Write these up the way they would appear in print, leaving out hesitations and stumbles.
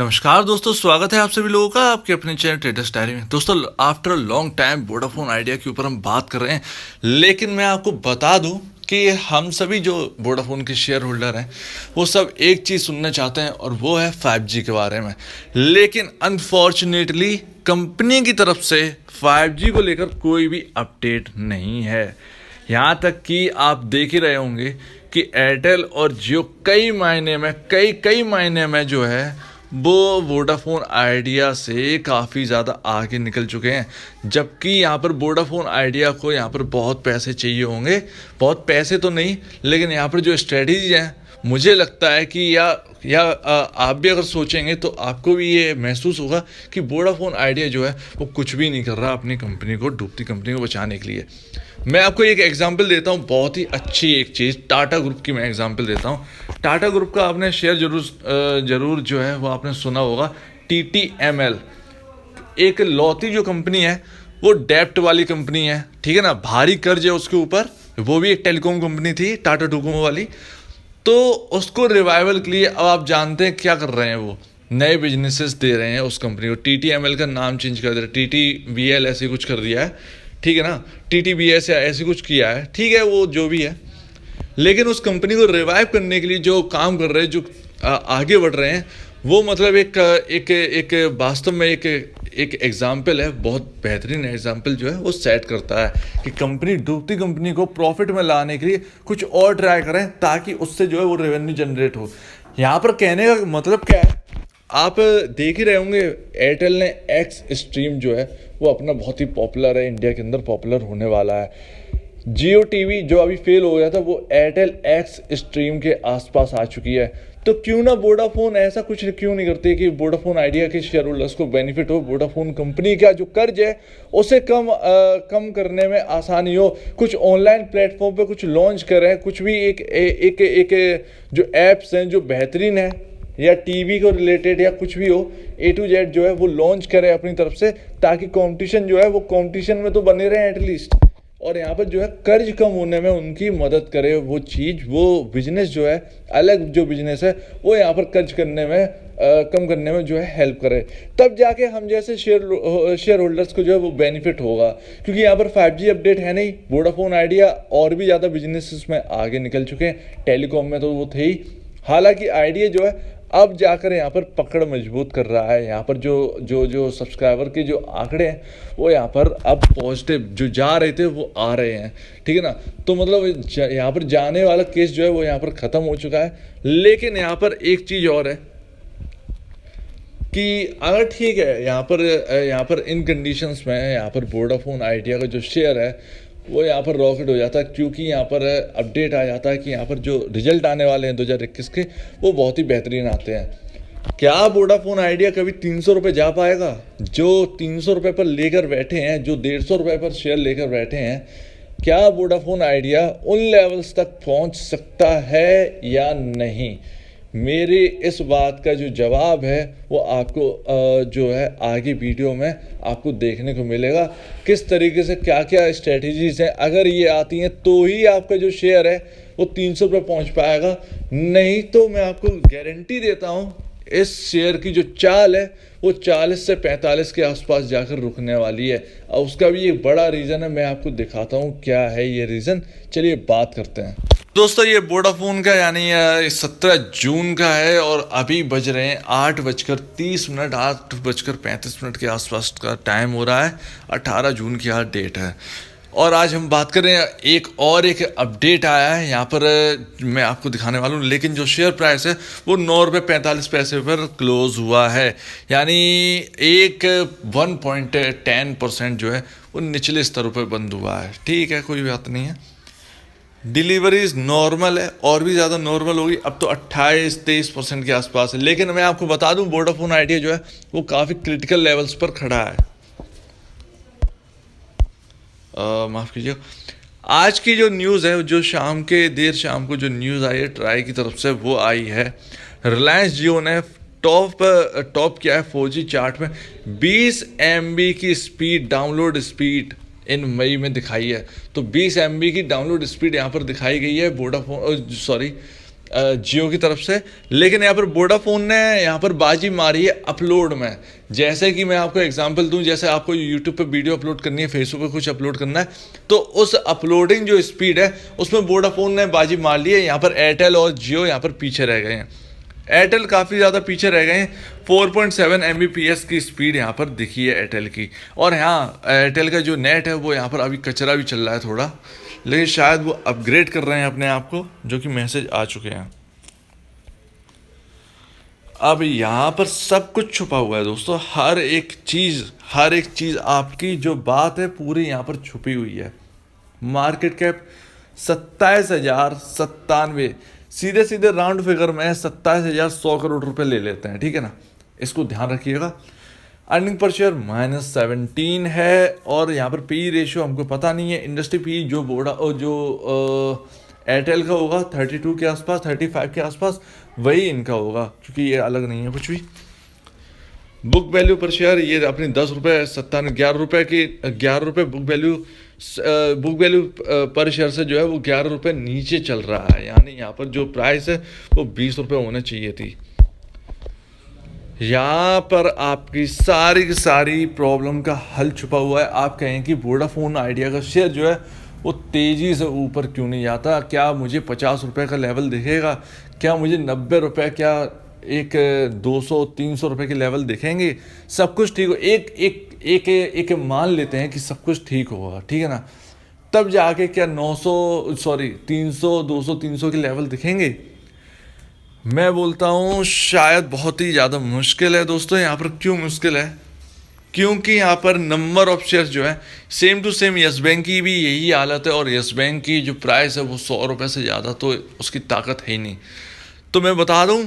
नमस्कार दोस्तों, स्वागत है आप सभी लोगों का आपके अपने चैनल ट्रेडर्स डायरी में। दोस्तों, after long time Vodafone idea के ऊपर हम बात कर रहे हैं, लेकिन मैं आपको बता दूं कि हम सभी जो वोडाफोन के शेयर होल्डर हैं वो सब एक चीज़ सुनना चाहते हैं और वो है 5G के बारे में। लेकिन अनफॉर्चुनेटली कंपनी की तरफ से 5G को लेकर कोई भी अपडेट नहीं है। यहाँ तक कि आप देख ही रहे होंगे कि एयरटेल और जियो कई मायने में जो है वो वोडाफोन आइडिया से काफ़ी ज़्यादा आगे निकल चुके हैं। जबकि यहाँ पर वोडाफोन आइडिया को यहाँ पर बहुत पैसे चाहिए होंगे, बहुत पैसे तो नहीं, लेकिन यहाँ पर जो स्ट्रेटजी है मुझे लगता है कि आप भी अगर सोचेंगे तो आपको भी ये महसूस होगा कि वोडाफोन आइडिया जो है वो कुछ भी नहीं कर रहा अपनी कंपनी को, डूबती कंपनी को बचाने के लिए। मैं आपको एक एग्जांपल देता हूँ, बहुत ही अच्छी एक चीज़, टाटा ग्रुप की मैं एग्जांपल देता हूँ। टाटा ग्रुप का आपने शेयर जरूर जो है वो आपने सुना होगा, TTML। एक लौती जो कंपनी है वो डेप्ट वाली कंपनी है, ठीक है ना, भारी कर्ज है उसके ऊपर। वो भी एक टेलीकॉम कंपनी थी, टाटा डोकोमो वाली। तो उसको रिवाइवल के लिए अब आप जानते हैं क्या कर रहे हैं, वो नए बिजनेसेस दे रहे हैं उस कंपनी को। TTML का नाम चेंज कर दे रहे, TTVL ऐसे कुछ कर दिया है, ठीक है ना, TTBS या ऐसे कुछ किया है, ठीक है, वो जो भी है। लेकिन उस कंपनी को रिवाइव करने के लिए जो काम कर रहे हैं, जो आगे बढ़ रहे हैं, वो मतलब एक वास्तव में एक एग्जाम्पल है, बहुत बेहतरीन एग्जाम्पल जो है वो सेट करता है कि कंपनी, डूबती कंपनी को प्रॉफिट में लाने के लिए कुछ और ट्राई करें ताकि उससे जो है वो रेवेन्यू जनरेट हो। यहाँ पर कहने का मतलब क्या है, आप देख ही रहे होंगे एयरटेल ने एक्स स्ट्रीम जो है वो अपना बहुत ही पॉपुलर है, इंडिया के अंदर पॉपुलर होने वाला है। जियो टीवी जो अभी फेल हो गया था वो एयरटेल एक्स स्ट्रीम के आसपास आ चुकी है। तो क्यों ना वोडाफोन ऐसा कुछ क्यों नहीं करते कि वोडाफोन आइडिया के शेयर होल्डर्स को बेनिफिट हो, वोडाफोन कंपनी का जो कर्ज है उसे कम करने में आसानी हो, कुछ ऑनलाइन प्लेटफॉर्म पे कुछ लॉन्च करें, कुछ भी एक जो एप्स हैं जो बेहतरीन है, या टीवी को रिलेटेड या कुछ भी हो, A to Z जो है वो लॉन्च करें अपनी तरफ से, ताकि कंपटीशन जो है वो कंपटीशन में तो बने रहे एटलीस्ट, और यहाँ पर जो है कर्ज कम होने में उनकी मदद करे। वो चीज़, वो बिजनेस जो है, अलग जो बिजनेस है वो यहाँ पर कर्ज करने में कम करने में जो है हेल्प करे, तब जाके हम जैसे शेयर होल्डर्स को जो है वो बेनिफिट होगा। क्योंकि यहाँ पर 5G अपडेट है नहीं, वोडाफोन आइडिया और भी ज़्यादा बिजनेस में आगे निकल चुके हैं, टेलीकॉम में तो वो थे ही। हालांकि आइडिया जो है अब जाकर यहाँ पर पकड़ मजबूत कर रहा है। यहाँ पर जो सब्सक्राइबर के जो आंकड़े हैं वो यहाँ पर अब पॉजिटिव जो जा रहे थे वो आ रहे हैं, ठीक है ना। तो मतलब यहाँ पर जाने वाला केस जो है वो यहाँ पर ख़त्म हो चुका है। लेकिन यहाँ पर एक चीज़ और है कि अगर ठीक है, यहाँ पर इन कंडीशंस में यहाँ पर वोडाफोन आइडिया का जो शेयर है वो यहाँ पर रॉकेट हो जाता है, क्योंकि यहाँ पर अपडेट आ जाता है कि यहाँ पर जो रिजल्ट आने वाले हैं 2021 के वो बहुत ही बेहतरीन आते हैं। क्या वोडाफोन आइडिया कभी 300 रुपये जा पाएगा? जो 300 रुपये पर लेकर बैठे हैं, जो 150 रुपये पर शेयर लेकर बैठे हैं, क्या वोडाफोन आइडिया उन लेवल्स तक पहुँच सकता है या नहीं? मेरे इस बात का जो जवाब है वो आपको जो है आगे वीडियो में आपको देखने को मिलेगा, किस तरीके से क्या क्या स्ट्रेटजीज हैं। अगर ये आती हैं तो ही आपका जो शेयर है वो 300 रुपये पहुँच पाएगा, नहीं तो मैं आपको गारंटी देता हूँ इस शेयर की जो चाल है वो 40 से 45 के आसपास जाकर रुकने वाली है। और उसका भी एक बड़ा रीज़न है, मैं आपको दिखाता हूँ क्या है ये रीज़न। चलिए बात करते हैं। दोस्तों, ये वोडाफोन का यानी 17 जून का है और अभी बज रहे हैं 8:30, 8:35 के आसपास का टाइम हो रहा है। 18 जून की आज डेट है और आज हम बात कर रहे हैं एक अपडेट आया है यहाँ पर, मैं आपको दिखाने वाला हूँ। लेकिन जो शेयर प्राइस है वो 9 रुपये 45 पैसे पर क्लोज हुआ है, यानी 1.10% जो है वो निचले स्तरों पर बंद हुआ है। ठीक है, कोई बात नहीं है। डिलीवरीज नॉर्मल है और भी ज़्यादा नॉर्मल होगी, अब तो 28-23% के आसपास है। लेकिन मैं आपको बता दूं वोडाफोन आइडिया जो है वो काफ़ी क्रिटिकल लेवल्स पर खड़ा है। माफ़ कीजिए, आज की जो न्यूज़ है, जो देर शाम को जो न्यूज़ आई है ट्राई की तरफ से, वो आई है रिलायंस जियो ने टॉप किया है 4G चार्ट में। 20 MB की स्पीड, डाउनलोड स्पीड इन मई में दिखाई है। तो 20 MB की डाउनलोड स्पीड यहाँ पर दिखाई गई है जियो की तरफ से। लेकिन यहाँ पर वोडाफोन ने यहाँ पर बाजी मारी है अपलोड में। जैसे कि मैं आपको एग्जांपल दूं, जैसे आपको यूट्यूब पे वीडियो अपलोड करनी है, फेसबुक पे कुछ अपलोड करना है, तो उस अपलोडिंग जो स्पीड है उसमें वोडाफोन ने बाजी मार ली है। यहाँ पर एयरटेल और जियो यहाँ पर पीछे रह गए हैं। एयरटेल काफ़ी ज़्यादा पीछे रह गए हैं। 4.7 Mbps की स्पीड यहाँ पर दिखी है एयरटेल की। और हाँ, एयरटेल का जो नेट है वो यहाँ पर अभी कचरा भी चल रहा है थोड़ा, लेकिन शायद वो अपग्रेड कर रहे हैं अपने आप को, जो कि मैसेज आ चुके हैं। अब यहाँ पर सब कुछ छुपा हुआ है दोस्तों, हर एक चीज़ आपकी जो बात है पूरी यहाँ पर छुपी हुई है। मार्केट कैप 27,097, सीधे सीधे राउंड फिगर में 27,100 करोड़ रुपए ले लेते हैं, ठीक है ना, इसको ध्यान रखिएगा। अर्निंग पर शेयर -17 है। और यहाँ पर पी रेशियो हमको पता नहीं है। इंडस्ट्री पी जो एयरटेल का होगा 32 के आसपास, 35 के आसपास, वही इनका होगा, क्योंकि ये अलग नहीं है कुछ भी। बुक वैल्यू पर शेयर ये अपनी 10 रुपये 57 11 रुपये की 11 रुपये बुक वैल्यू पर शेयर से जो है वो 11 रुपये नीचे चल रहा है। यानी यहाँ पर जो प्राइस है वो 20 रुपये होना चाहिए थी। यहाँ पर आपकी सारी की सारी प्रॉब्लम का हल छुपा हुआ है। आप कहें कि वोडाफोन आइडिया का शेयर जो है वो तेज़ी से ऊपर क्यों नहीं जाता? क्या मुझे 50 रुपये का लेवल दिखेगा? क्या मुझे 90 रुपये, क्या एक 200-300 रुपये के लेवल दिखेंगे? सब कुछ ठीक हो, एक मान लेते हैं कि सब कुछ ठीक होगा, ठीक है ना, तब जाके क्या 300 200-300 के लेवल दिखेंगे? मैं बोलता हूँ शायद बहुत ही ज़्यादा मुश्किल है दोस्तों। यहाँ पर क्यों मुश्किल है? क्योंकि यहाँ पर नंबर ऑफ शेयर्स जो है same to same Yes Bank की भी यही हालत है, और यस बैंक की जो प्राइस है वो 100 रुपये से ज़्यादा तो उसकी ताकत है ही नहीं। तो मैं बता दूं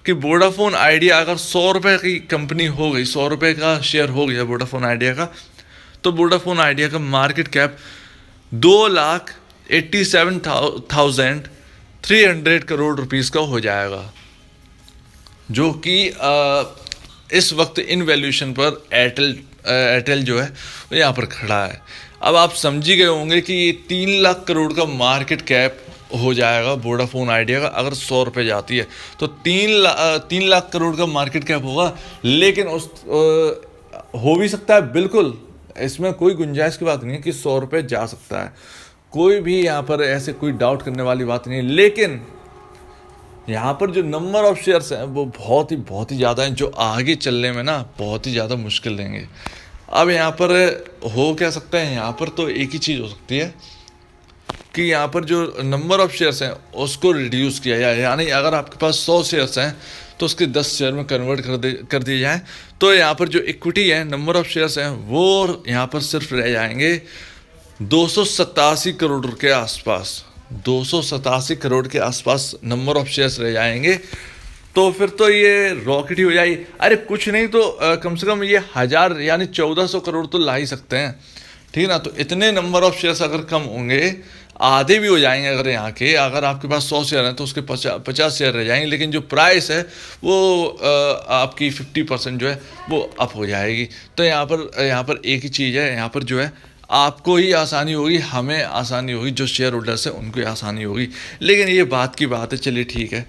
कि वोडाफोन आइडिया अगर 100 रुपये की कंपनी हो गई, 100 रुपये का शेयर हो गया वोडाफोन आइडिया का, तो वोडाफोन आइडिया का मार्केट कैप 2,87,300 करोड़ रुपीस का हो जाएगा, जो कि इस वक्त इन वैल्यूएशन पर एयरटेल जो है वो यहाँ पर खड़ा है। अब आप समझ ही गए होंगे कि ये 3 लाख करोड़ का मार्केट कैप हो जाएगा वोडाफोन आइडिया का। अगर 100 रुपये जाती है तो 3 लाख करोड़ का मार्केट कैप होगा। लेकिन उस हो भी सकता है, बिल्कुल, इसमें कोई गुंजाइश की बात नहीं है कि 100 रुपये जा सकता है, कोई भी यहाँ पर ऐसे कोई डाउट करने वाली बात नहीं है। लेकिन यहाँ पर जो नंबर ऑफ शेयर्स हैं वो बहुत ही ज़्यादा हैं, जो आगे चलने में ना बहुत ही ज़्यादा मुश्किल देंगे। अब यहाँ पर हो क्या सकता है? यहाँ पर तो एक ही चीज़ हो सकती है कि यहाँ पर जो नंबर ऑफ शेयर्स हैं उसको रिड्यूस किया जाए। यानी अगर आपके पास 100 शेयर्स हैं तो उसके 10 शेयर में कन्वर्ट कर दिए जाए, तो यहाँ पर जो इक्विटी है, नंबर ऑफ शेयर्स हैं, वो यहाँ पर सिर्फ रह जाएंगे 287 करोड़ के आसपास। 287 करोड़ के आसपास नंबर ऑफ शेयर्स रह जाएंगे। तो फिर तो ये रॉकेट ही हो जाएगी। अरे कुछ नहीं तो कम से कम ये 1000 यानी 1400 करोड़ तो ला ही सकते हैं, ठीक है ना। तो इतने नंबर ऑफ शेयर्स अगर कम होंगे, आधे भी हो जाएंगे अगर यहाँ के, अगर आपके पास 100 शेयर हैं तो उसके 50 शेयर रह जाएंगे। लेकिन जो प्राइस है वो आपकी 50% जो है वो अप हो जाएगी। तो यहाँ पर एक ही चीज़ है, यहाँ पर जो है आपको ही आसानी होगी, हमें आसानी होगी, जो शेयर होल्डर्स है उनको ही आसानी होगी। लेकिन ये बात की बात है, चलिए ठीक है।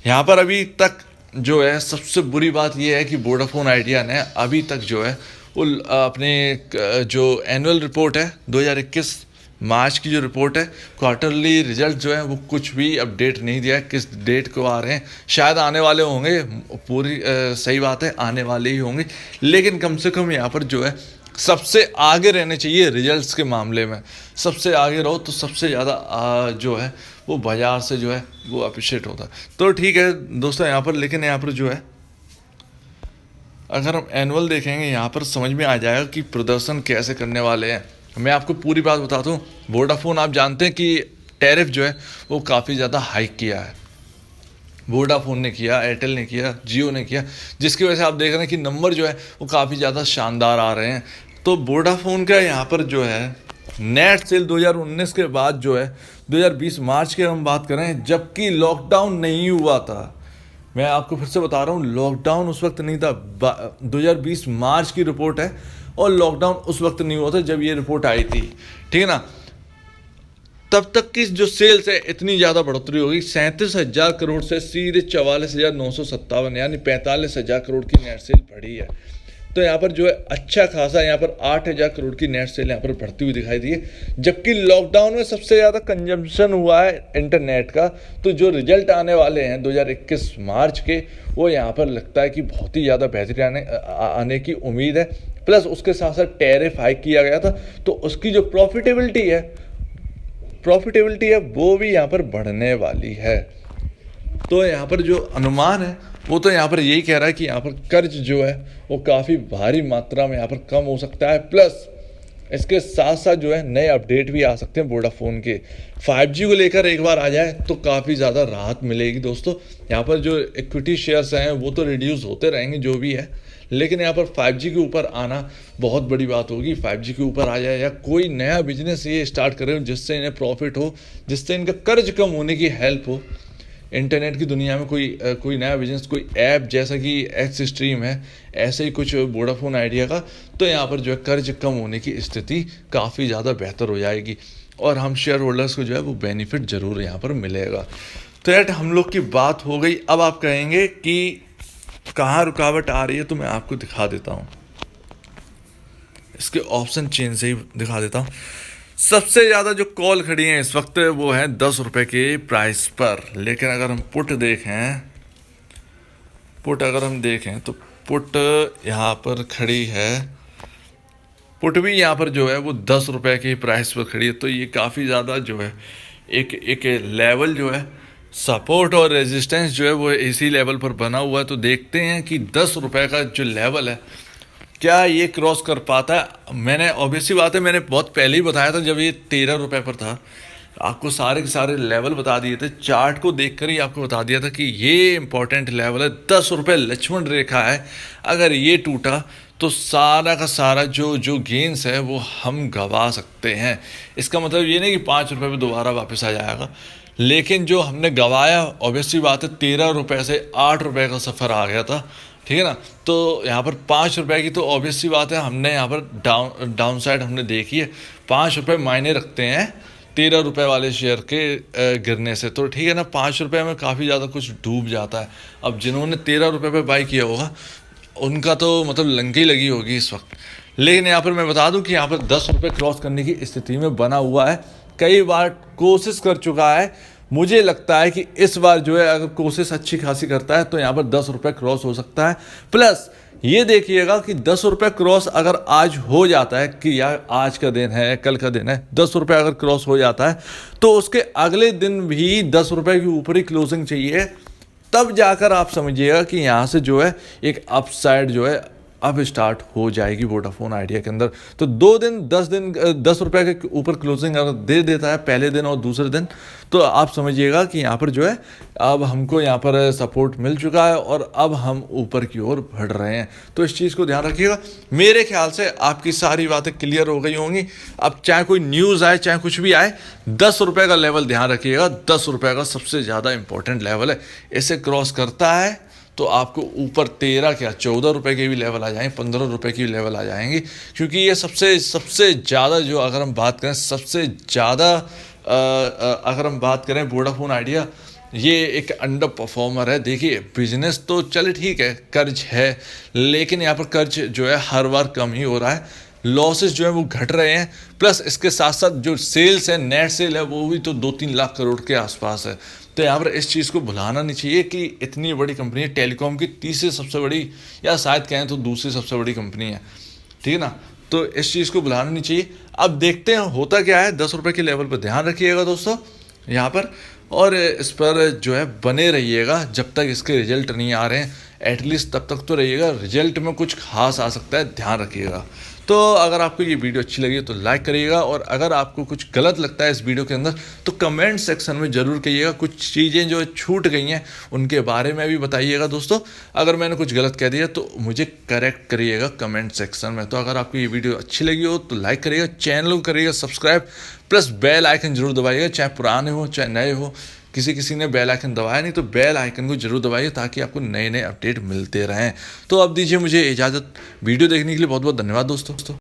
यहाँ पर अभी तक जो है सबसे बुरी बात ये है कि वोडाफोन आइडिया ने अभी तक जो है वो अपने जो एनुअल रिपोर्ट है 2021 मार्च की जो रिपोर्ट है, क्वार्टरली रिजल्ट जो है वो कुछ भी अपडेट नहीं दिया है। किस डेट को आ रहे हैं, शायद आने वाले होंगे, पूरी सही बात है, आने वाले ही होंगे। लेकिन कम से कम यहाँ पर जो है सबसे आगे रहने चाहिए रिजल्ट्स के मामले में। सबसे आगे रहो तो सबसे ज़्यादा जो है वो बाज़ार से जो है वो अप्रिशिएट होता है। तो ठीक है दोस्तों यहाँ पर, लेकिन यहाँ पर जो है अगर हम एनुअल देखेंगे यहाँ पर समझ में आ जाएगा कि प्रदर्शन कैसे करने वाले हैं। मैं आपको पूरी बात बताता हूँ। वोडाफोन आप जानते हैं कि टैरिफ जो है वो काफ़ी ज़्यादा हाइक किया है। वोडाफोन ने किया, एयरटेल ने किया, जियो ने किया, जिसकी वजह से आप देख रहे हैं कि नंबर जो है वो काफ़ी ज़्यादा शानदार आ रहे हैं। तो वोडाफोन का यहाँ पर जो है नेट सेल 2019 के बाद जो है 2020 मार्च की हम बात करें, जबकि लॉकडाउन नहीं हुआ था। मैं आपको फिर से बता रहा हूँ, लॉकडाउन उस वक्त नहीं था। 2020 मार्च की रिपोर्ट है और लॉकडाउन उस वक्त नहीं हुआ था जब ये रिपोर्ट आई थी, ठीक है ना। तब तक की जो सेल्स है इतनी ज़्यादा बढ़ोतरी होगी, 37,000 करोड़ से सीधे 44,957 यानी 45,000 करोड़ की नेट सेल बढ़ी है। तो यहाँ पर जो है अच्छा खासा यहाँ पर 8,000 करोड़ की नेट सेल यहाँ पर बढ़ती हुई दिखाई दी है। जबकि लॉकडाउन में सबसे ज़्यादा कंजम्पशन हुआ है इंटरनेट का। तो जो रिजल्ट आने वाले हैं 2021 मार्च के, वो यहाँ पर लगता है कि बहुत ही ज़्यादा बेहतरीन आने की उम्मीद है। प्लस उसके साथ साथ टैरिफ हाइक किया गया था, तो उसकी जो प्रॉफिटेबिलिटी है वो भी यहाँ पर बढ़ने वाली है। तो यहाँ पर जो अनुमान है वो तो यहाँ पर यही कह रहा है कि यहाँ पर कर्ज जो है वो काफ़ी भारी मात्रा में यहाँ पर कम हो सकता है। प्लस इसके साथ साथ जो है नए अपडेट भी आ सकते हैं वोडाफोन के। 5G को लेकर एक बार आ जाए तो काफ़ी ज़्यादा राहत मिलेगी दोस्तों। यहाँ पर जो इक्विटी शेयर्स हैं वो तो रिड्यूस होते रहेंगे जो भी है, लेकिन यहाँ पर 5G के ऊपर आना बहुत बड़ी बात होगी। 5G के ऊपर आ जाए या कोई नया बिजनेस ये स्टार्ट करे जिससे इन्हें प्रॉफिट हो, जिससे इनका कर्ज कम होने की हेल्प हो। इंटरनेट की दुनिया में कोई नया बिजनेस, कोई ऐप जैसा कि एक्स स्ट्रीम है, ऐसे ही कुछ वोडाफोन आइडिया का, तो यहाँ पर जो है कर्ज कम होने की स्थिति काफ़ी ज़्यादा बेहतर हो जाएगी और हम शेयर होल्डर्स को जो है वो बेनिफिट ज़रूर यहाँ पर मिलेगा। तो यार हम लोग की बात हो गई। अब आप कहेंगे कि कहाँ रुकावट आ रही है, तो मैं आपको दिखा देता हूँ। इसके ऑप्शन चेंज से ही दिखा देता हूँ। सबसे ज़्यादा जो कॉल खड़ी हैं इस वक्त वो है 10 रुपये के प्राइस पर। लेकिन अगर हम पुट देखें तो पुट यहाँ पर खड़ी है, पुट भी यहाँ पर जो है वो 10 रुपये के प्राइस पर खड़ी है। तो ये काफ़ी ज़्यादा जो है एक लेवल जो है सपोर्ट और रेजिस्टेंस जो है वो इसी लेवल पर बना हुआ है। तो देखते हैं कि 10 रुपये का जो लेवल है क्या ये क्रॉस कर पाता है। मैंने ऑब्वियसली बात है, मैंने बहुत पहले ही बताया था जब ये 13 रुपये पर था, आपको सारे के सारे लेवल बता दिए थे। चार्ट को देखकर ही आपको बता दिया था कि ये इंपॉर्टेंट लेवल है। 10 रुपये लक्ष्मण रेखा है, अगर ये टूटा तो सारा का सारा जो गेंस है वो हम गंवा सकते हैं। इसका मतलब ये नहीं कि 5 रुपये में दोबारा वापस आ जाएगा, लेकिन जो हमने गंवाया ऑब्वियसली बात है 13 रुपये से 8 रुपये का सफ़र आ गया था, ठीक है ना। तो यहाँ पर 5 रुपये की तो ऑब्वियसली बात है हमने यहाँ पर डाउन साइड हमने देखी है। 5 रुपये मायने रखते हैं 13 रुपये वाले शेयर के गिरने से, तो ठीक है ना। 5 रुपये में काफ़ी ज़्यादा कुछ डूब जाता है। अब जिन्होंने 13 रुपये पे बाई किया होगा उनका तो मतलब लंगी लगी होगी इस वक्त। लेकिन यहाँ पर मैं बता दूँ कि यहाँ पर 10 रुपये क्रॉस करने की स्थिति में बना हुआ है, कई बार कोशिश कर चुका है। मुझे लगता है कि इस बार जो है अगर कोशिश अच्छी खासी करता है तो यहाँ पर 10 रुपये क्रॉस हो सकता है। प्लस ये देखिएगा कि 10 रुपये क्रॉस अगर आज हो जाता है कि यार आज का दिन है, कल का दिन है, 10 रुपये अगर क्रॉस हो जाता है तो उसके अगले दिन भी 10 रुपये की ऊपर ही क्लोजिंग चाहिए। तब जाकर आप समझिएगा कि यहाँ से जो है एक अपसाइड जो है अब स्टार्ट हो जाएगी वोडाफोन आइडिया के अंदर। तो 10 रुपये के ऊपर क्लोजिंग अगर दे देता है पहले दिन और दूसरे दिन, तो आप समझिएगा कि यहाँ पर जो है अब हमको यहाँ पर सपोर्ट मिल चुका है और अब हम ऊपर की ओर बढ़ रहे हैं। तो इस चीज़ को ध्यान रखिएगा। मेरे ख्याल से आपकी सारी बातें क्लियर हो गई होंगी। अब चाहे कोई न्यूज़ आए चाहे कुछ भी आए, 10 रुपये का लेवल ध्यान रखिएगा। 10 रुपये का सबसे ज़्यादा इंपॉर्टेंट लेवल है। इसे क्रॉस करता है तो आपको ऊपर 13 क्या 14 रुपये के भी लेवल आ जाएंगे, 15 रुपये की लेवल आ जाएंगे। क्योंकि ये सबसे ज़्यादा जो अगर हम बात करें सबसे ज़्यादा अगर हम बात करें वोडाफोन आइडिया, ये एक अंडर परफॉर्मर है। देखिए बिजनेस तो चले ठीक है, कर्ज है, लेकिन यहाँ पर कर्ज जो है हर बार कम ही हो रहा है, लॉसेस जो है वो घट रहे हैं। प्लस इसके साथ साथ जो सेल्स है, नेट सेल है, वो भी तो 2-3 लाख करोड़ के आसपास है। तो यहाँ पर इस चीज़ को भुलाना नहीं चाहिए कि इतनी बड़ी कंपनी है, टेलीकॉम की तीसरी सबसे बड़ी या शायद कहें तो दूसरी सबसे बड़ी कंपनी है, ठीक है ना। तो इस चीज़ को भुलाना नहीं चाहिए। अब देखते हैं होता क्या है। 10 रुपये के लेवल पर ध्यान रखिएगा दोस्तों यहाँ पर, और इस पर जो है बने रहिएगा जब तक इसके रिजल्ट नहीं आ रहे हैं। एटलीस्ट तब तक तो रहिएगा, रिजल्ट में कुछ खास आ सकता है, ध्यान रखिएगा। तो अगर आपको ये वीडियो अच्छी लगी तो लाइक करिएगा, और अगर आपको कुछ गलत लगता है इस वीडियो के अंदर तो कमेंट सेक्शन में ज़रूर कहिएगा। कुछ चीज़ें जो छूट गई हैं उनके बारे में भी बताइएगा दोस्तों। अगर मैंने कुछ गलत कह दिया तो मुझे करेक्ट करिएगा कमेंट सेक्शन में। तो अगर आपको ये वीडियो अच्छी लगी हो तो लाइक करिएगा, चैनल को करिएगा सब्सक्राइब, प्लस बेल आइकन जरूर दबाइएगा। चाहे पुराने हो चाहे नए हो, किसी ने बेल आइकन दबाया नहीं तो बेल आइकन को जरूर दबाइए ताकि आपको नए नए अपडेट मिलते रहें। तो अब दीजिए मुझे इजाज़त। वीडियो देखने के लिए बहुत बहुत धन्यवाद दोस्तों।